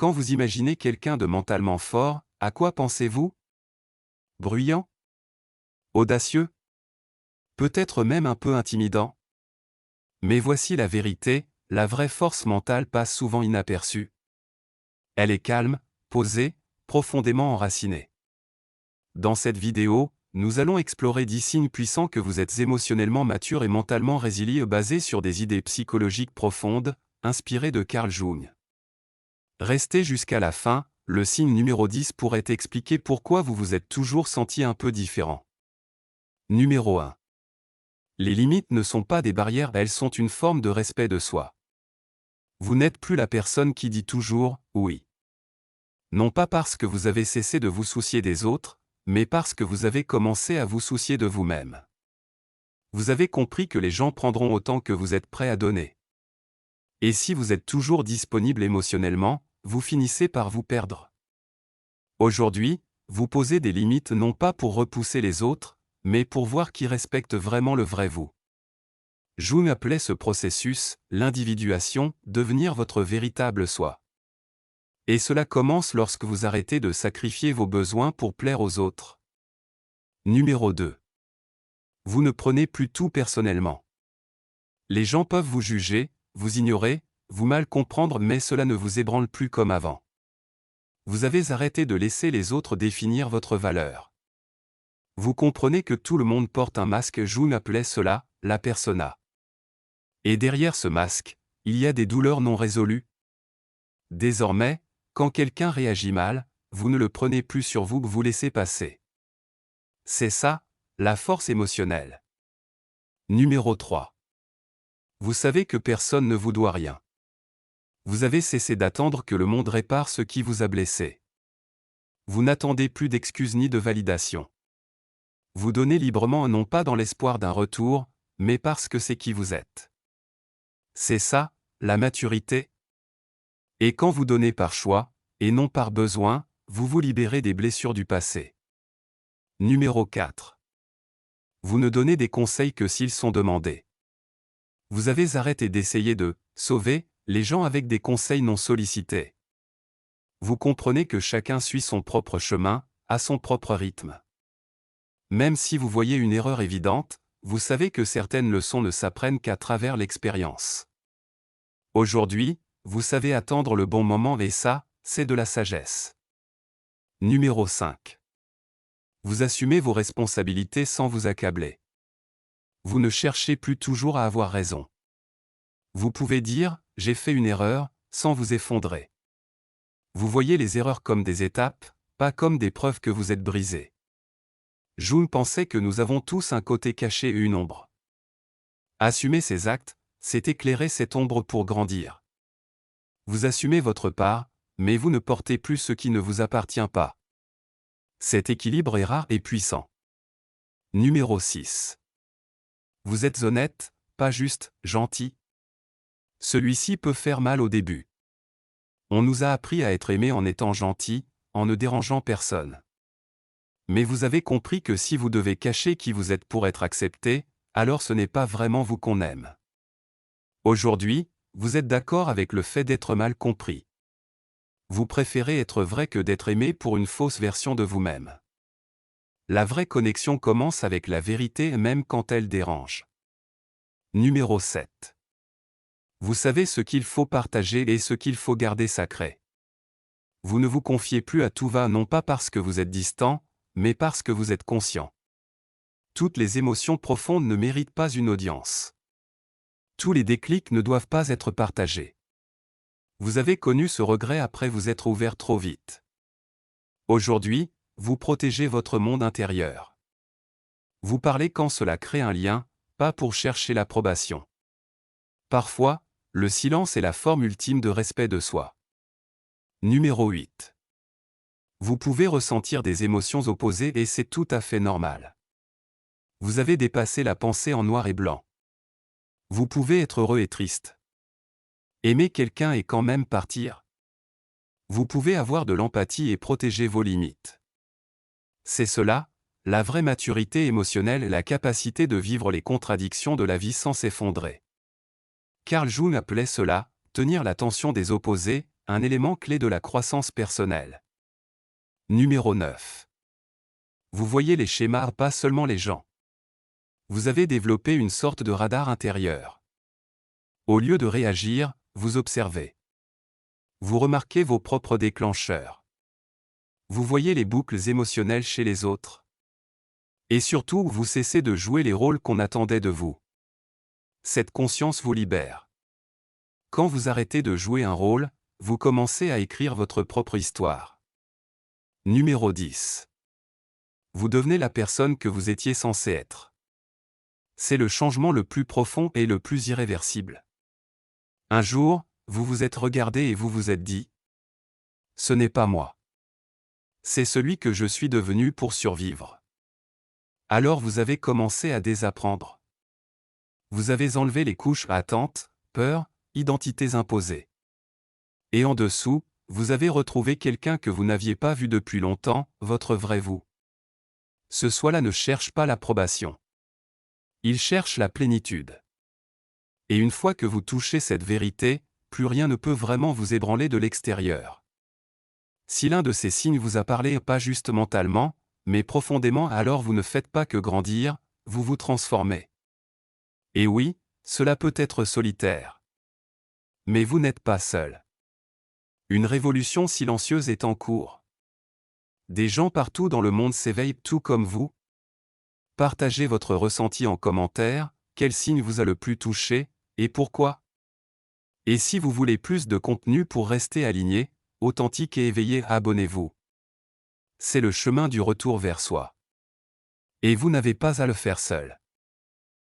Quand vous imaginez quelqu'un de mentalement fort, à quoi pensez-vous? Bruyant? Audacieux? Peut-être même un peu intimidant? Mais voici la vérité, la vraie force mentale passe souvent inaperçue. Elle est calme, posée, profondément enracinée. Dans cette vidéo, nous allons explorer 10 signes puissants que vous êtes émotionnellement mature et mentalement résilient basés sur des idées psychologiques profondes, inspirées de Carl Jung. Restez jusqu'à la fin, le signe numéro 10 pourrait expliquer pourquoi vous vous êtes toujours senti un peu différent. Numéro 1. Les limites ne sont pas des barrières, elles sont une forme de respect de soi. Vous n'êtes plus la personne qui dit toujours « oui ». Non pas parce que vous avez cessé de vous soucier des autres, mais parce que vous avez commencé à vous soucier de vous-même. Vous avez compris que les gens prendront autant que vous êtes prêt à donner. Et si vous êtes toujours disponible émotionnellement, vous finissez par vous perdre. Aujourd'hui, vous posez des limites non pas pour repousser les autres, mais pour voir qui respecte vraiment le vrai vous. Jung appelait ce processus l'individuation, devenir votre véritable soi. Et cela commence lorsque vous arrêtez de sacrifier vos besoins pour plaire aux autres. Numéro 2. Vous ne prenez plus tout personnellement. Les gens peuvent vous juger, vous ignorer, vous mal comprendre, mais cela ne vous ébranle plus comme avant. Vous avez arrêté de laisser les autres définir votre valeur. Vous comprenez que tout le monde porte un masque, Jung appelait cela la persona. Et derrière ce masque, il y a des douleurs non résolues. Désormais, quand quelqu'un réagit mal, vous ne le prenez plus sur vous, vous laissez passer. C'est ça, la force émotionnelle. Numéro 3. Vous savez que personne ne vous doit rien. Vous avez cessé d'attendre que le monde répare ce qui vous a blessé. Vous n'attendez plus d'excuses ni de validation. Vous donnez librement non pas dans l'espoir d'un retour, mais parce que c'est qui vous êtes. C'est ça, la maturité. Et quand vous donnez par choix, et non par besoin, vous vous libérez des blessures du passé. Numéro 4. Vous ne donnez des conseils que s'ils sont demandés. Vous avez arrêté d'essayer de sauver les gens avec des conseils non sollicités. Vous comprenez que chacun suit son propre chemin, à son propre rythme. Même si vous voyez une erreur évidente, vous savez que certaines leçons ne s'apprennent qu'à travers l'expérience. Aujourd'hui, vous savez attendre le bon moment et ça, c'est de la sagesse. Numéro 5. Vous assumez vos responsabilités sans vous accabler. Vous ne cherchez plus toujours à avoir raison. Vous pouvez dire « j'ai fait une erreur » sans vous effondrer. Vous voyez les erreurs comme des étapes, pas comme des preuves que vous êtes brisé. Jung pensait que nous avons tous un côté caché et une ombre. Assumer ses actes, c'est éclairer cette ombre pour grandir. Vous assumez votre part, mais vous ne portez plus ce qui ne vous appartient pas. Cet équilibre est rare et puissant. Numéro 6. Vous êtes honnête, pas juste gentil. Celui-ci peut faire mal au début. On nous a appris à être aimé en étant gentil, en ne dérangeant personne. Mais vous avez compris que si vous devez cacher qui vous êtes pour être accepté, alors ce n'est pas vraiment vous qu'on aime. Aujourd'hui, vous êtes d'accord avec le fait d'être mal compris. Vous préférez être vrai que d'être aimé pour une fausse version de vous-même. La vraie connexion commence avec la vérité même quand elle dérange. Numéro 7. Vous savez ce qu'il faut partager et ce qu'il faut garder sacré. Vous ne vous confiez plus à tout va non pas parce que vous êtes distant, mais parce que vous êtes conscient. Toutes les émotions profondes ne méritent pas une audience. Tous les déclics ne doivent pas être partagés. Vous avez connu ce regret après vous être ouvert trop vite. Aujourd'hui, vous protégez votre monde intérieur. Vous parlez quand cela crée un lien, pas pour chercher l'approbation. Parfois, le silence est la forme ultime de respect de soi. Numéro 8. Vous pouvez ressentir des émotions opposées et c'est tout à fait normal. Vous avez dépassé la pensée en noir et blanc. Vous pouvez être heureux et triste. Aimer quelqu'un et quand même partir. Vous pouvez avoir de l'empathie et protéger vos limites. C'est cela, la vraie maturité émotionnelle et la capacité de vivre les contradictions de la vie sans s'effondrer. Carl Jung appelait cela « tenir la tension des opposés », un élément clé de la croissance personnelle. Numéro 9. Vous voyez les schémas, pas seulement les gens. Vous avez développé une sorte de radar intérieur. Au lieu de réagir, vous observez. Vous remarquez vos propres déclencheurs. Vous voyez les boucles émotionnelles chez les autres. Et surtout, vous cessez de jouer les rôles qu'on attendait de vous. Cette conscience vous libère. Quand vous arrêtez de jouer un rôle, vous commencez à écrire votre propre histoire. Numéro 10. Vous devenez la personne que vous étiez censé être. C'est le changement le plus profond et le plus irréversible. Un jour, vous vous êtes regardé et vous vous êtes dit : ce n'est pas moi. C'est celui que je suis devenu pour survivre. Alors vous avez commencé à désapprendre. Vous avez enlevé les couches attentes, peurs, identités imposées. Et en dessous, vous avez retrouvé quelqu'un que vous n'aviez pas vu depuis longtemps, votre vrai vous. Ce soi-là ne cherche pas l'approbation. Il cherche la plénitude. Et une fois que vous touchez cette vérité, plus rien ne peut vraiment vous ébranler de l'extérieur. Si l'un de ces signes vous a parlé pas juste mentalement, mais profondément, alors vous ne faites pas que grandir, vous vous transformez. Et oui, cela peut être solitaire. Mais vous n'êtes pas seul. Une révolution silencieuse est en cours. Des gens partout dans le monde s'éveillent tout comme vous. Partagez votre ressenti en commentaire, quel signe vous a le plus touché, et pourquoi? Et si vous voulez plus de contenu pour rester aligné, authentique et éveillé, abonnez-vous. C'est le chemin du retour vers soi. Et vous n'avez pas à le faire seul.